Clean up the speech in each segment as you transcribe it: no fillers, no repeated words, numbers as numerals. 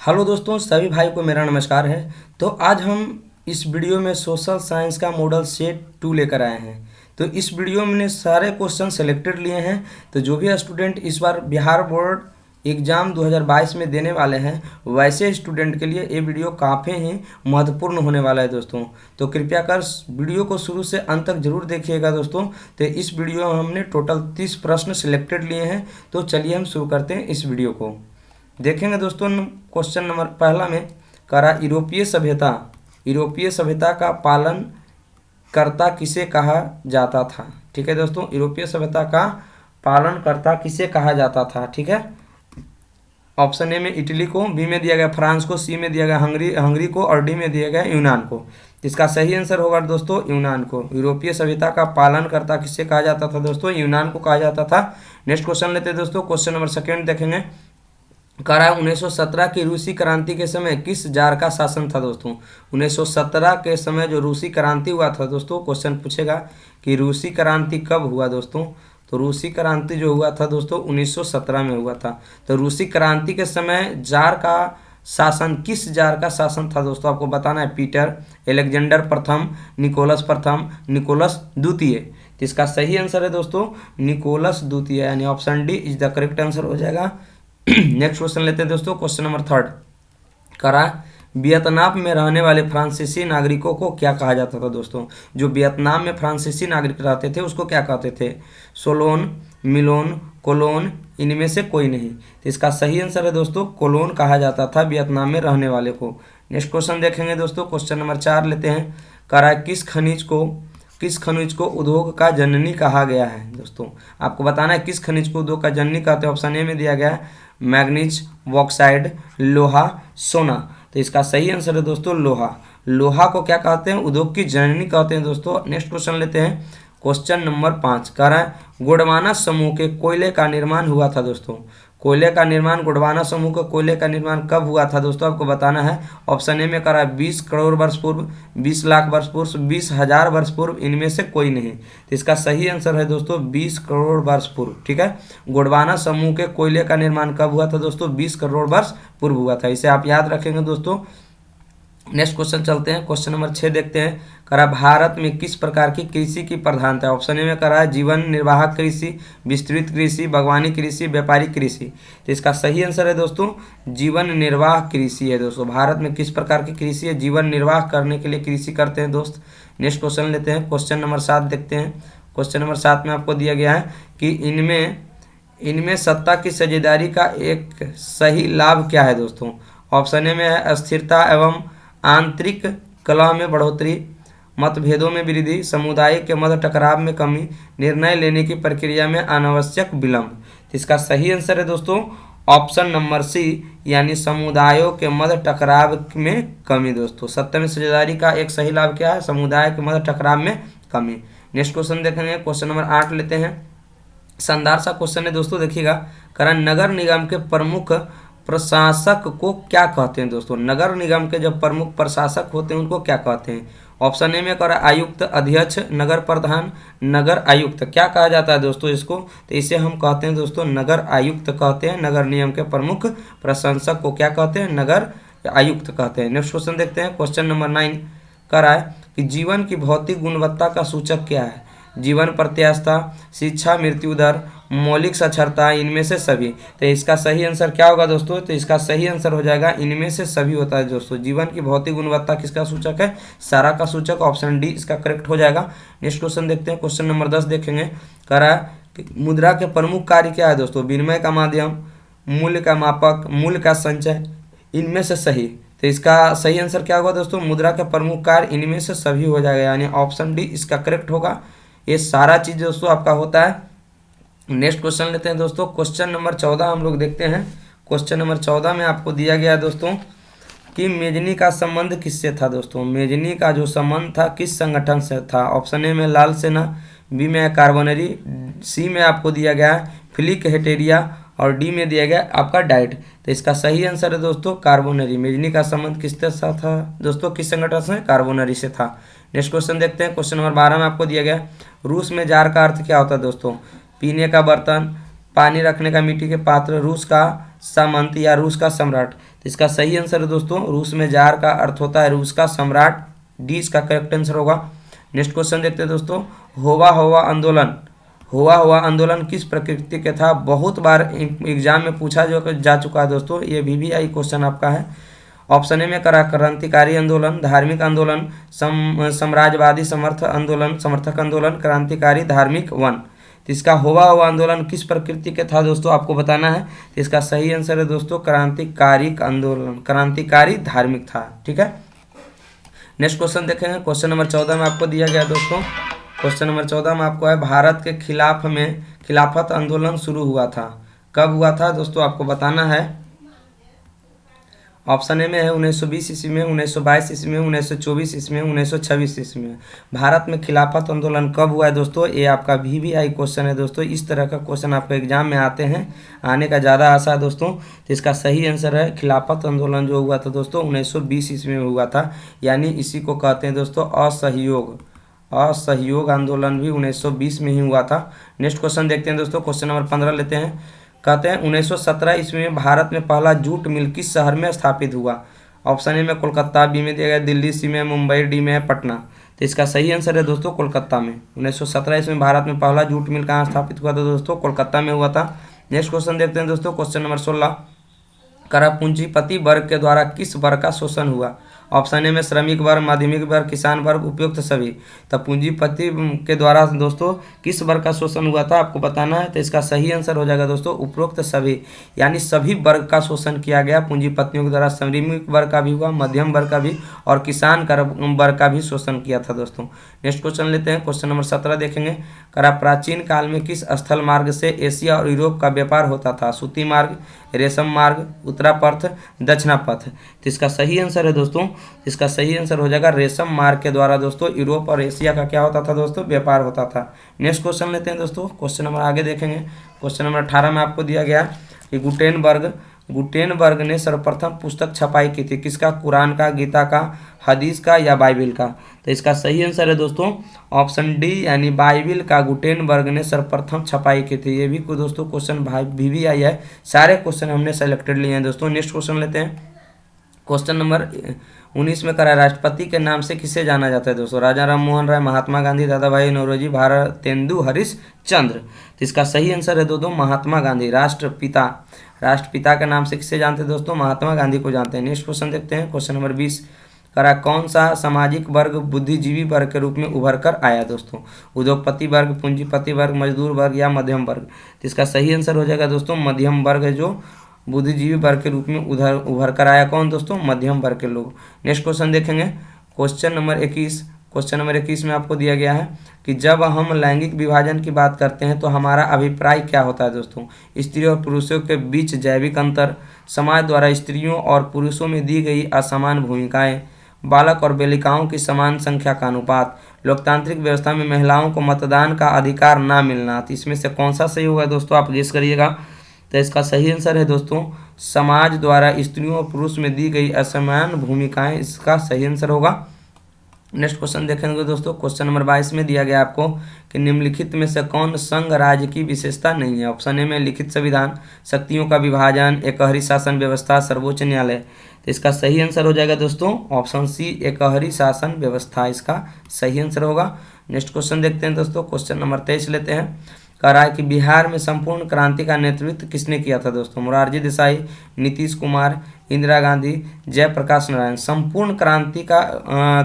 Hello दोस्तों, सभी भाई को मेरा नमस्कार है। तो आज हम इस वीडियो में सोशल साइंस का मॉडल सेट 2 लेकर आए हैं। तो इस वीडियो में मैंने सारे क्वेश्चन सेलेक्टेड लिए हैं। तो जो भी स्टूडेंट इस बार बिहार बोर्ड एग्ज़ाम 2022 में देने वाले हैं, वैसे स्टूडेंट के लिए ये वीडियो काफ़ी ही महत्वपूर्ण होने वाला है दोस्तों। तो कृपया कर वीडियो को शुरू से अंत तक जरूर देखिएगा दोस्तों। तो इस वीडियो में हमने टोटल 30 प्रश्न सिलेक्टेड लिए हैं। तो चलिए हम शुरू करते हैं इस वीडियो को। देखेंगे दोस्तों, क्वेश्चन नंबर पहला में करा यूरोपीय सभ्यता का पालन कर्ता किसे कहा जाता था। ठीक है दोस्तों, यूरोपीय सभ्यता का पालन कर्ता किसे कहा जाता था। ठीक है, ऑप्शन ए में इटली को, बी में दिया गया फ्रांस को, सी में दिया गया हंगरी को और डी में दिया गया यूनान को। इसका सही आंसर होगा दोस्तों यूनान को। यूरोपीय सभ्यता का पालन कर्ता किसे कहा जाता था दोस्तों, यूनान को कहा जाता था। नेक्स्ट क्वेश्चन लेते हैं दोस्तों। क्वेश्चन नंबर सेकेंड देखेंगे। करा 1917 की रूसी क्रांति के समय किस जार का शासन था दोस्तों। 1917 के समय जो रूसी क्रांति हुआ था दोस्तों, क्वेश्चन पूछेगा कि रूसी क्रांति कब हुआ दोस्तों। तो रूसी क्रांति जो हुआ था दोस्तों 1917 में हुआ था। तो रूसी क्रांति के समय जार का शासन, किस जार का शासन था दोस्तों, आपको बताना है। पीटर, अलेक्जेंडर प्रथम, निकोलस प्रथम, निकोलस द्वितीय। तो इसका सही आंसर है दोस्तों निकोलस द्वितीय, यानी option D is the correct answer हो जाएगा। नेक्स्ट क्वेश्चन लेते हैं दोस्तों। क्वेश्चन नंबर थर्ड करा वियतनाम में रहने वाले फ्रांसीसी नागरिकों को क्या कहा जाता था दोस्तों। जो वियतनाम में फ्रांसीसी नागरिक रहते थे उसको क्या कहते थे। सोलोन, मिलोन, कोलोन, इनमें से कोई नहीं। तो इसका सही आंसर है दोस्तों कोलोन कहा जाता था वियतनाम में रहने वाले को। नेक्स्ट क्वेश्चन देखेंगे दोस्तों। क्वेश्चन नंबर 4 लेते हैं। करा किस खनिज को उद्योग का जननी कहा गया है दोस्तों। आपको बताना है किस खनिज को उद्योग का जननी कहते हैं। ऑप्शन ए में दिया गया है मैग्नीज, बॉक्साइड, लोहा, सोना। तो इसका सही आंसर है दोस्तों लोहा। लोहा को क्या कहते हैं, उद्योग की जननी कहते हैं दोस्तों। नेक्स्ट क्वेश्चन लेते हैं। क्वेश्चन नंबर 5 कह रहा है गोंडवाना समूह के कोयले का निर्माण हुआ था दोस्तों। कोयले का निर्माण, गोंडवाना समूह के कोयले का निर्माण कब हुआ था दोस्तों, आपको बताना है। ऑप्शन ए में कह रहा है 20 करोड़ वर्ष पूर्व, 20 लाख वर्ष पूर्व, 20,000 वर्ष पूर्व, इनमें से कोई नहीं। तो इसका सही आंसर है दोस्तों 20 करोड़ वर्ष पूर्व। ठीक है, गोंडवाना समूह के कोयले का निर्माण कब हुआ था दोस्तों, 20 करोड़ वर्ष पूर्व हुआ था। इसे आप याद रखेंगे दोस्तों। नेक्स्ट क्वेश्चन चलते हैं। क्वेश्चन नंबर 6 देखते हैं। करा भारत में किस प्रकार की कृषि की प्रधानता है। ऑप्शन ए में करा है जीवन निर्वाह कृषि, विस्तृत कृषि, बागवानी कृषि, व्यापारिक कृषि। तो इसका सही आंसर है दोस्तों जीवन निर्वाह कृषि है दोस्तों। भारत में किस प्रकार की कृषि है, जीवन निर्वाह करने के लिए कृषि करते हैं दोस्त। नेक्स्ट क्वेश्चन लेते हैं। क्वेश्चन नंबर 7 देखते हैं। क्वेश्चन नंबर 7 में आपको दिया गया है कि इनमें सत्ता की साझेदारी का एक सही लाभ क्या है दोस्तों। ऑप्शन ए में है स्थिरता एवं आंतरिक कलह में बढ़ोतरी, मतभेदों में वृद्धि, समुदाय के मध्य टकराव में कमी, निर्णय लेने की प्रक्रिया में अनावश्यक विलंब। इसका सही आंसर है दोस्तों ऑप्शन नंबर सी, यानी समुदायों के मध्य टकराव में कमी दोस्तों। सत्ता में साझेदारी का एक सही लाभ क्या है, समुदाय के मध्य टकराव में कमी। नेक्स्ट क्वेश्चन देखेंगे। क्वेश्चन नंबर 8 लेते हैं। शानदार सा क्वेश्चन है दोस्तों, देखिएगा। करण नगर निगम के प्रमुख प्रशासक को क्या कहते हैं दोस्तों। नगर निगम के जो प्रमुख प्रशासक होते हैं उनको क्या कहते हैं। ऑप्शन ए में करा आयुक्त, अध्यक्ष, नगर प्रधान, नगर आयुक्त। क्या कहा जाता है दोस्तों इसको, तो इसे हम कहते हैं दोस्तों नगर आयुक्त कहते हैं। नगर निगम के प्रमुख प्रशासक को क्या कहते हैं, नगर आयुक्त कहते हैं। नेक्स्ट क्वेश्चन देखते हैं। क्वेश्चन नंबर 9 करा है कि जीवन की भौतिक गुणवत्ता का सूचक क्या है। जीवन प्रत्याशा, शिक्षा मृत्यु दर, मौलिक साक्षरता, इनमें से सभी। तो इसका सही आंसर क्या होगा दोस्तों, तो इसका सही आंसर हो जाएगा इनमें से सभी होता है दोस्तों। जीवन की भौतिक गुणवत्ता किसका सूचक है, सारा का सूचक। ऑप्शन डी इसका करेक्ट हो जाएगा। नेक्स्ट क्वेश्चन देखते हैं। क्वेश्चन नंबर 10 देखेंगे। कह रहा है कि मुद्रा के प्रमुख कार्य क्या है दोस्तों। विनिमय का माध्यम, मूल्य का मापक, मूल्य का संचय, इनमें से सही। तो इसका सही आंसर क्या होगा दोस्तों, मुद्रा के प्रमुख कार्य इनमें से सभी हो जाएगा, यानी ऑप्शन डी इसका करेक्ट होगा। ये सारा चीज दोस्तों आपका होता है। नेक्स्ट क्वेश्चन लेते हैं दोस्तों। क्वेश्चन नंबर 14 हम लोग देखते हैं। क्वेश्चन नंबर 14 में आपको दिया गया है दोस्तों कि मेजनी का संबंध किससे था दोस्तों। मेजनी का जो संबंध था किस संगठन से था। ऑप्शन ए में लाल सेना, बी में कार्बोनरी, सी में आपको दिया गया है फिलिक हेटेरिया और डी में दिया गया आपका डाइट। तो इसका सही आंसर है दोस्तों कार्बोनरी। मेजनी का संबंध किसके साथ था दोस्तों, किस संगठन से, कार्बोनरी से था। नेक्स्ट क्वेश्चन देखते हैं। क्वेश्चन नंबर 12 में आपको दिया गया रूस में जार का अर्थ क्या होता है दोस्तों। पीने का बर्तन, पानी रखने का मिट्टी के पात्र, रूस का सामंत या रूस का सम्राट। तो इसका सही आंसर है दोस्तों रूस में जार का अर्थ होता है रूस का सम्राट। डी इसका करेक्ट आंसर होगा। नेक्स्ट क्वेश्चन देखते हैं दोस्तों, हुआ हुआ आंदोलन किस प्रकृति के था? बहुत बार एग्जाम में पूछा जा चुका है दोस्तों, ये VVI क्वेश्चन आपका है। ऑप्शन ए में करा क्रांतिकारी आंदोलन, धार्मिक आंदोलन, साम्राज्यवादी समर्थक आंदोलन, क्रांतिकारी धार्मिक वन। तो इसका हुआ हुआ आंदोलन किस प्रकृति के था दोस्तों, आपको बताना है। तो इसका सही आंसर है दोस्तों क्रांतिकारी आंदोलन, क्रांतिकारी धार्मिक था। ठीक है, नेक्स्ट क्वेश्चन देखेंगे। क्वेश्चन नंबर 14 में आपको दिया गया दोस्तों, क्वेश्चन नंबर 14 में आपको है भारत के खिलाफत आंदोलन शुरू हुआ था, कब हुआ था दोस्तों, आपको बताना है। ऑप्शन ए में है 1920 ईस्वी में, 1922 ईस्वी में, 1924 ईस्वी में, 1926 ईस्वी में। भारत में खिलाफत आंदोलन कब हुआ है दोस्तों, ये आपका VVI क्वेश्चन है दोस्तों। इस तरह का क्वेश्चन आपको एग्जाम में आते हैं, आने का ज़्यादा आशा है दोस्तों। तो इसका सही आंसर है खिलाफत आंदोलन जो हुआ था दोस्तों 1920 ईस्वी में हुआ था, यानी इसी को कहते हैं दोस्तों असहयोग आंदोलन भी 1920 में ही हुआ था। नेक्स्ट क्वेश्चन देखते हैं दोस्तों, क्वेश्चन नंबर 15 लेते हैं। कहते हैं 1917 ईस्वी में भारत में पहला जूट मिल किस शहर में स्थापित हुआ? ऑप्शन ए में कोलकाता, बी में दिया गया दिल्ली, सी में मुंबई, डी में है पटना। तो इसका सही आंसर है दोस्तों कोलकाता में। 1917 ईस्वी में भारत में पहला जूट मिल कहाँ स्थापित हुआ था दोस्तों, कोलकाता में हुआ था। नेक्स्ट क्वेश्चन देखते हैं दोस्तों, क्वेश्चन नंबर 16। करा पूंजीपति वर्ग के द्वारा किस वर्ग का शोषण हुआ? ऑप्शन ए में श्रमिक वर्ग, माध्यमिक वर्ग, किसान वर्ग, उपयुक्त सभी। तब पूंजीपति के द्वारा दोस्तों किस वर्ग का शोषण हुआ था आपको बताना है। तो इसका सही आंसर हो जाएगा दोस्तों उपरोक्त सभी, यानी सभी वर्ग का शोषण किया गया पूंजीपतियों के द्वारा। श्रमिक वर्ग का भी हुआ, मध्यम वर्ग का भी और किसान वर्ग का भी शोषण किया था दोस्तों। नेक्स्ट क्वेश्चन लेते हैं, क्वेश्चन नंबर 17 देखेंगे। करा प्राचीन काल में किस स्थल मार्ग से एशिया और यूरोप का व्यापार होता था? सूती मार्ग, रेशम मार्ग, उत्तरापथ, दक्षिणापथ। तो इसका सही आंसर है दोस्तों, इसका सही आंसर हो जाएगा रेशम मार्ग के द्वारा दोस्तों यूरोप और एशिया का क्या होता था दोस्तों, व्यापार होता था। नेक्स्ट क्वेश्चन लेते हैं दोस्तों, क्वेश्चन नंबर आगे देखेंगे। क्वेश्चन नंबर 18 में आपको दिया गया कि गुटेनबर्ग ने सर्वप्रथम पुस्तक छपाई की थी, किसका? कुरान का, गीता का, हदीस का या बाइबिल का? तो इसका सही आंसर है दोस्तों ऑप्शन डी, यानी बाइबिल का गुटेनबर्ग ने सर्वप्रथम छपाई की थी। ये भी कोई दोस्तों क्वेश्चन VVI है, सारे क्वेश्चन हमने सेलेक्टेड लिए हैं दोस्तों। नेक्स्ट क्वेश्चन लेते हैं, क्वेश्चन नंबर 19 में करा राष्ट्रपति के नाम से किसे जाना जाता है दोस्तों? राजा राम मोहन राय, महात्मा गांधी, दादा भाई नौरोजी, भारतेंदु हरिश्चंद्र। तो इसका सही आंसर है दोस्तों महात्मा गांधी। राष्ट्रपिता के नाम से किसे जानते हैं दोस्तों? महात्मा गांधी को जानते हैं। नेक्स्ट क्वेश्चन देखते हैं, क्वेश्चन नंबर 20। करा कौन सा सामाजिक वर्ग बुद्धिजीवी वर्ग के रूप में उभर कर आया दोस्तों? उद्योगपति वर्ग, पूंजीपति वर्ग, मजदूर वर्ग या मध्यम वर्ग? तो इसका सही आंसर हो जाएगा दोस्तों मध्यम वर्ग है, जो बुद्धिजीवी वर्ग के रूप में उभर कर आया। कौन दोस्तों? मध्यम वर्ग के लोग। नेक्स्ट क्वेश्चन देखेंगे, क्वेश्चन नंबर 21 में आपको दिया गया है कि जब हम लैंगिक विभाजन की बात करते हैं तो हमारा अभिप्राय क्या होता है दोस्तों? स्त्री और पुरुषों के बीच जैविक अंतर, समाज द्वारा स्त्रियों और पुरुषों में दी गई असमान भूमिकाएं, बालक और बालिकाओं की समान संख्या का अनुपात, लोकतांत्रिक व्यवस्था में महिलाओं को मतदान का अधिकार ना मिलना। तो इसमें से कौन सा सही होगा दोस्तों, आप गेस करिएगा। तो इसका सही आंसर है दोस्तों समाज द्वारा स्त्रियों और पुरुष में दी गई असमान भूमिकाएं, इसका सही आंसर होगा। नेक्स्ट क्वेश्चन देखेंगे दोस्तों, क्वेश्चन नंबर 22 में दिया गया आपको कि निम्नलिखित में से कौन संघ राज्य की विशेषता नहीं है? ऑप्शन ए में लिखित संविधान, शक्तियों का विभाजन, एकहरी शासन व्यवस्था, सर्वोच्च न्यायालय। तो इसका सही आंसर हो जाएगा दोस्तों ऑप्शन सी, एकहरी शासन व्यवस्था, इसका सही आंसर होगा। नेक्स्ट क्वेश्चन देखते हैं दोस्तों, क्वेश्चन नंबर 23 लेते हैं। कह रहा है कि बिहार में संपूर्ण क्रांति का नेतृत्व किसने किया था दोस्तों? मोरारजी देसाई, नीतीश कुमार, इंदिरा गांधी, जयप्रकाश नारायण। संपूर्ण क्रांति का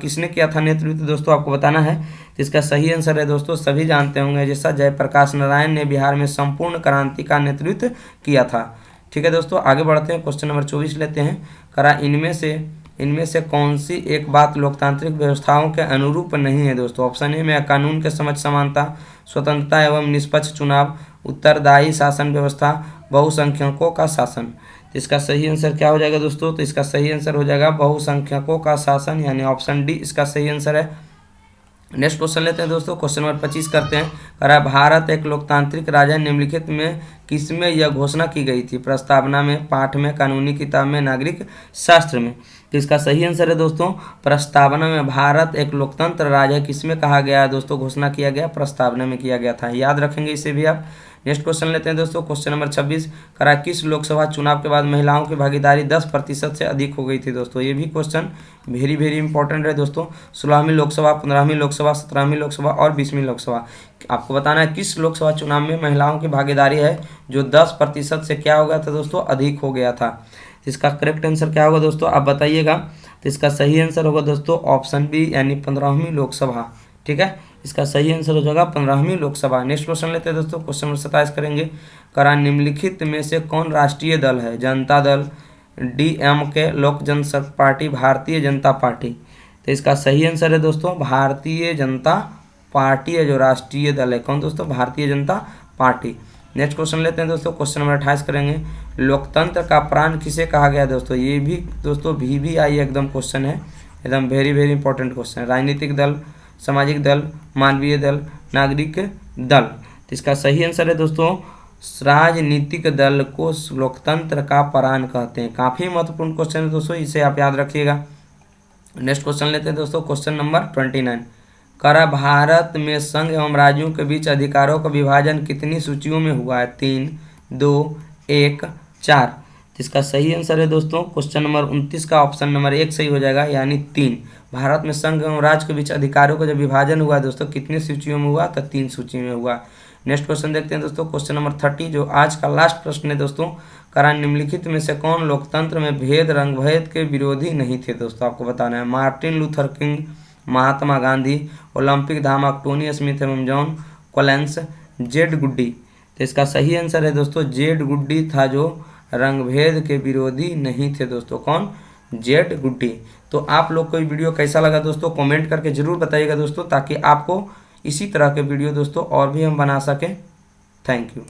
किसने किया था नेतृत्व दोस्तों, आपको बताना है। तो इसका सही आंसर है दोस्तों सभी जानते होंगे, जैसा जयप्रकाश नारायण ने बिहार में संपूर्ण क्रांति का नेतृत्व किया था। ठीक है दोस्तों, आगे बढ़ते हैं, क्वेश्चन नंबर 24 लेते हैं। करा इनमें से कौन सी एक बात लोकतांत्रिक व्यवस्थाओं के अनुरूप नहीं है दोस्तों? ऑप्शन ए में कानून के समझ समानता, स्वतंत्रता एवं निष्पक्ष चुनाव, उत्तरदायी शासन व्यवस्था, बहुसंख्यकों का शासन। तो इसका सही आंसर क्या हो जाएगा दोस्तों? तो इसका सही आंसर हो जाएगा बहुसंख्यकों का शासन, यानी ऑप्शन डी इसका सही आंसर है। नेक्स्ट क्वेश्चन लेते हैं दोस्तों, क्वेश्चन नंबर 25 करते हैं। कह रहा है भारत एक लोकतांत्रिक राज्य, निम्नलिखित में किसमें यह घोषणा की गई थी? प्रस्तावना में, पाठ में, कानूनी किताब में, नागरिक शास्त्र में। तो इसका सही आंसर है दोस्तों प्रस्तावना में। भारत एक लोकतंत्र राज्य है, किसमें कहा गया है दोस्तों? घोषणा किया गया प्रस्तावना में किया गया था, याद रखेंगे इसे भी आप। नेक्स्ट क्वेश्चन लेते हैं दोस्तों, क्वेश्चन नंबर 26, करा किस लोकसभा चुनाव के बाद महिलाओं की भागीदारी 10% से अधिक हो गई थी दोस्तों। ये भी क्वेश्चन वेरी वेरी इंपॉर्टेंट है दोस्तों। 16वीं लोकसभा, 15वीं लोकसभा, 17वीं लोकसभा और 20वीं लोकसभा। आपको बताना है किस लोकसभा चुनाव में महिलाओं की भागीदारी है जो 10% से क्या हो गया था दोस्तों, अधिक हो गया था। इसका करेक्ट आंसर क्या होगा दोस्तों, आप बताइएगा। तो इसका सही आंसर होगा दोस्तों ऑप्शन बी, यानी 15वीं लोकसभा। ठीक है, इसका सही आंसर हो जाएगा 15वीं लोकसभा। नेक्स्ट क्वेश्चन लेते हैं दोस्तों, क्वेश्चन नंबर 27 करेंगे। करा निम्नलिखित में से कौन राष्ट्रीय दल है, जनता दल, DMK, लोक जनशक्ति पार्टी, भारतीय जनता पार्टी। तो इसका सही आंसर है दोस्तों भारतीय जनता पार्टी है जो राष्ट्रीय दल है। कौन दोस्तों, Bharatiya Janata party. Next question लेते हैं दोस्तों, क्वेश्चन नंबर 28 करेंगे। लोकतंत्र का प्राण किसे कहा गया दोस्तों। ये भी दोस्तों VVI एकदम क्वेश्चन है, एकदम वेरी वेरी इंपॉर्टेंट क्वेश्चन है। राजनीतिक दल, सामाजिक दल, मानवीय दल, नागरिक दल। तो इसका सही आंसर है दोस्तों राजनीतिक दल को लोकतंत्र का प्राण कहते हैं। काफ़ी महत्वपूर्ण क्वेश्चन है दोस्तों, इसे आप याद रखिएगा। नेक्स्ट क्वेश्चन लेते हैं दोस्तों, क्वेश्चन नंबर 29, करा भारत में संघ एवं राज्यों के बीच अधिकारों का विभाजन कितनी सूचियों में हुआ है, 3, 2, 1, 4। इसका सही आंसर है दोस्तों क्वेश्चन नंबर 29 का ऑप्शन नंबर 1 सही हो जाएगा, यानी 3। भारत में संघ एवं राज्य के बीच अधिकारों का जब विभाजन हुआ है दोस्तों, कितनी सूचियों में हुआ, तो 3 सूची में हुआ। नेक्स्ट क्वेश्चन देखते हैं दोस्तों, क्वेश्चन नंबर 30 जो आज का लास्ट प्रश्न है दोस्तों। करा निम्नलिखित में से कौन लोकतंत्र में भेद, रंग भेद के विरोधी नहीं थे दोस्तों। आपको बताना है Martin Luther king, Mahatma Gandhi, Olympic धामक Tony Smith एवं जॉन कोलिंस, जेड गुड्डी। तो इसका सही आंसर है दोस्तों जेड गुड्डी था जो रंग भेद के विरोधी नहीं थे दोस्तों। कौन, जेड गुड्डी। तो आप लोग को ये वीडियो कैसा लगा दोस्तों, कमेंट करके जरूर बताइएगा दोस्तों, ताकि आपको इसी तरह के वीडियो दोस्तों और भी हम बना सकें। Thank you.